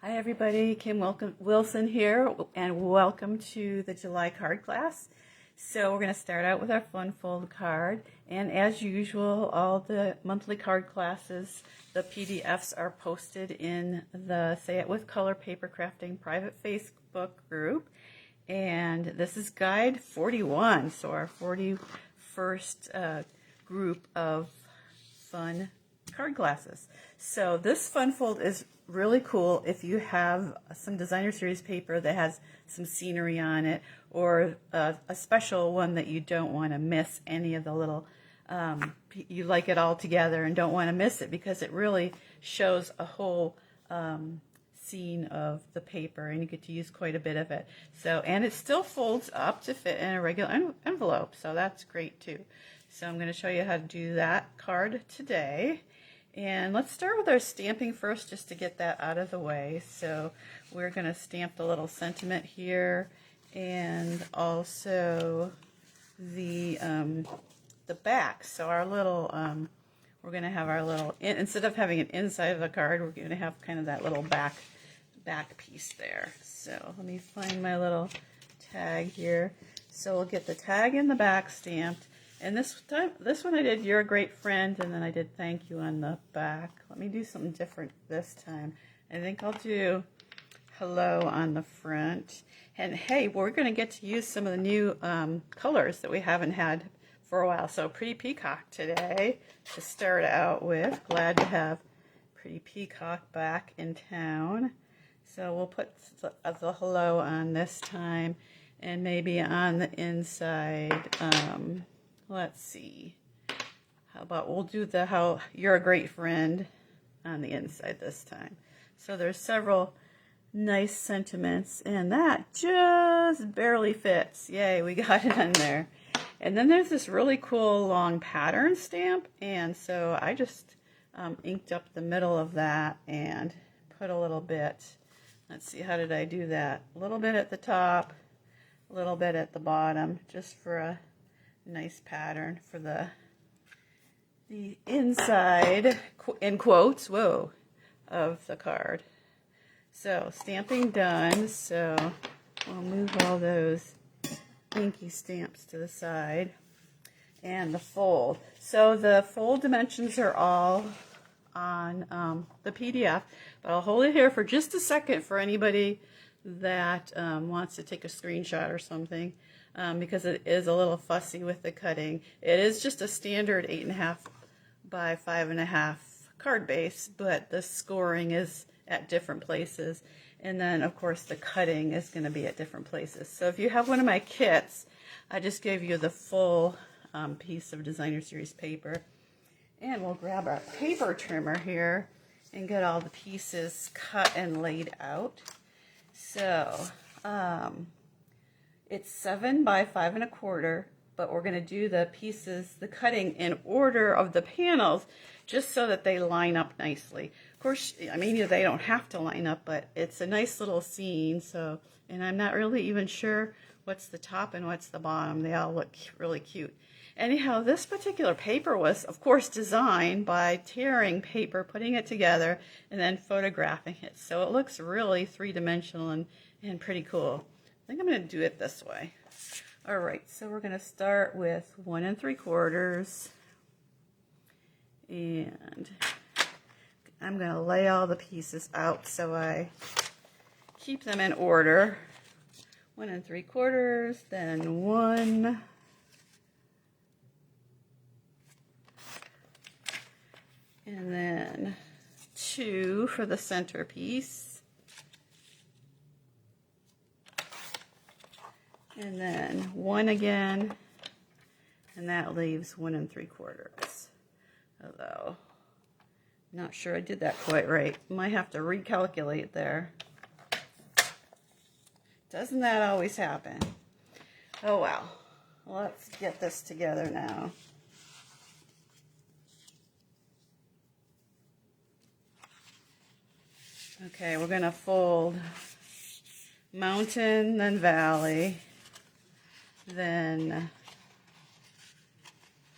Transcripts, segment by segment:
Hi everybody, Kim Wilson here, and welcome to the July card class. So we're going to start out with our fun fold card, and as usual, all the monthly card classes, the PDFs are posted in the Say It With Color Paper Crafting private Facebook group, and this is guide 41, so our 41st group of fun card classes. So this fun fold is really cool if you have some designer series paper that has some scenery on it, or a special one that you don't want to miss any of the little you like it all together and don't want to miss it, because it really shows a whole scene of the paper, and you get to use quite a bit of it. So, and it still folds up to fit in a regular envelope, so that's great too. So I'm going to show you how to do that card today. And let's start with our stamping first, just to get that out of the way. So we're going to stamp the little sentiment here, and also the back. So our little, we're going to have our little, instead of having an inside of the card, we're going to have kind of that little back piece there. So let me find my little tag here. So we'll get the tag in the back stamped. And this one I did "You're a Great Friend," and then I did "Thank You" on the back. Let me do something different this time. I think I'll do "Hello" on the front. And hey, we're going to get to use some of the new colors that we haven't had for a while. So Pretty Peacock today to start out with. Glad to have Pretty Peacock back in town. So we'll put the "Hello" on this time, and maybe on the inside. Let's see. How about we'll do the "How You're a Great Friend" on the inside this time. So there's several nice sentiments, and that just barely fits. Yay, we got it in there. And then there's this really cool long pattern stamp, and so I just inked up the middle of that and put a little bit. Let's see, how did I do that? A little bit at the top, a little bit at the bottom, just for a nice pattern for the inside, in quotes, whoa, of the card. So stamping done. So we'll move all those inky stamps to the side, and the fold. So the fold dimensions are all on the PDF, but I'll hold it here for just a second for anybody that wants to take a screenshot or something. Because it is a little fussy with the cutting. It is just a standard 8.5 by 5.5 card base, but the scoring is at different places. And then, of course, the cutting is going to be at different places. So if you have one of my kits, I just gave you the full piece of designer series paper. And we'll grab our paper trimmer here and get all the pieces cut and laid out. So, it's 7 by 5.25, but we're going to do the pieces, the cutting in order of the panels, just so that they line up nicely. Of course, I mean, they don't have to line up, but it's a nice little scene. So, and I'm not really even sure what's the top and what's the bottom. They all look really cute. Anyhow, this particular paper was, of course, designed by tearing paper, putting it together, and then photographing it. So it looks really three-dimensional and pretty cool. I think I'm going to do it this way. All right, so we're going to start with 1 3/4, and I'm going to lay all the pieces out so I keep them in order. 1 3/4, then 1, and then 2 for the centerpiece. And then 1 again, and that leaves 1 3/4. Although, I'm not sure I did that quite right. Might have to recalculate there. Doesn't that always happen? Oh well. Let's get this together now. Okay, we're going to fold mountain, then valley, then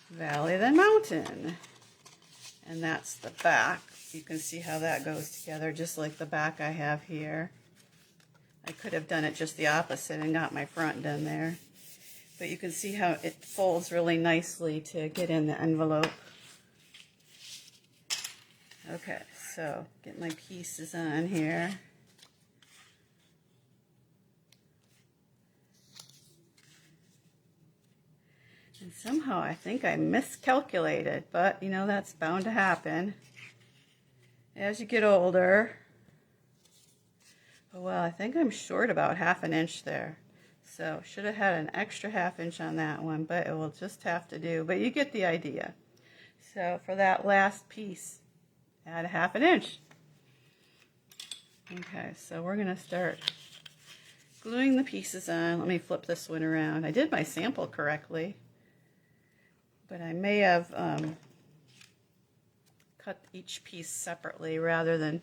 valley, then mountain. And that's the back you can see how that goes together, just like the back I have here. I could have done it just the opposite and got my front done there. But you can see how it folds really nicely to get in the envelope. Okay, so get my pieces on here. And somehow I think I miscalculated, but you know, that's bound to happen as you get older. Oh, well, I think I'm short about 1/2 inch there. So should have had an extra 1/2 inch on that one, but it will just have to do. But you get the idea. So for that last piece, add 1/2 inch. Okay, so we're going to start gluing the pieces on. Let me flip this one around. I did my sample correctly, but I may have cut each piece separately rather than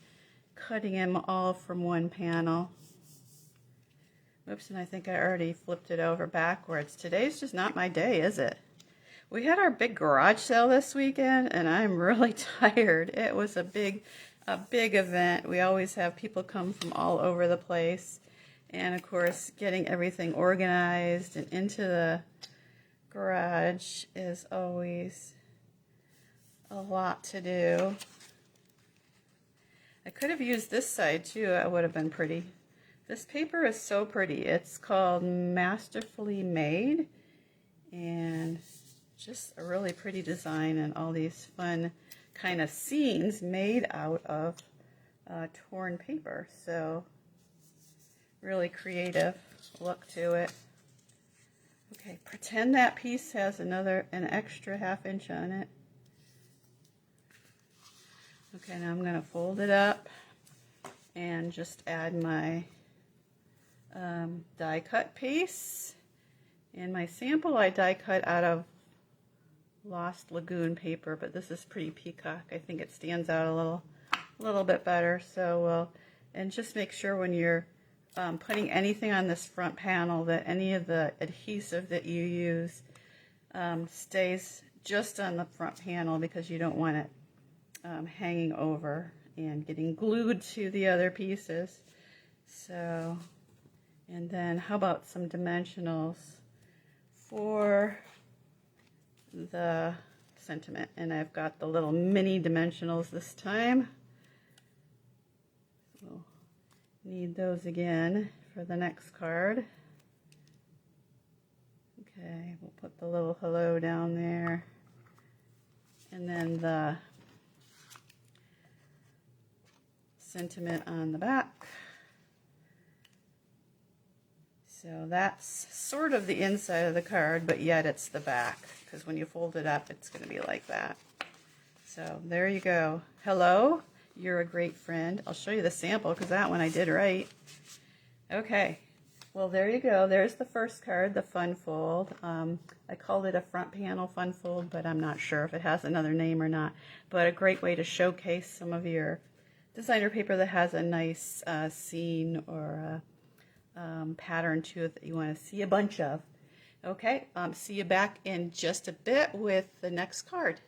cutting them all from one panel. Oops, and I think I already flipped it over backwards. Today's just not my day, is it? We had our big garage sale this weekend, and I'm really tired. It was a big event. We always have people come from all over the place. And of course, getting everything organized and into the garage is always a lot to do. I could have used this side too. It would have been pretty. This paper is so pretty. It's called Masterfully Made, and just a really pretty design and all these fun kind of scenes made out of torn paper. So really creative look to it. Okay, pretend that piece has an extra 1/2 inch on it. Okay, now I'm going to fold it up and just add my die cut piece. And my sample I die cut out of Lost Lagoon paper, but this is pretty peacock. I think it stands out a little bit better. So and just make sure when you're putting anything on this front panel that any of the adhesive that you use stays just on the front panel, because you don't want it hanging over and getting glued to the other pieces. So, and then how about some dimensionals for the sentiment? And I've got the little mini dimensionals this time. We'll need those again for the next card. Okay, we'll put the little hello down there. And then the sentiment on the back. So that's sort of the inside of the card, but yet it's the back, because when you fold it up, it's going to be like that. So there you go. Hello, you're a great friend. I'll show you the sample, because that one I did right. Okay, well, there you go. There's the first card, the Fun Fold. I called it a front panel Fun Fold, but I'm not sure if it has another name or not. But a great way to showcase some of your designer paper that has a nice scene or pattern to it that you want to see a bunch of. Okay, see you back in just a bit with the next card.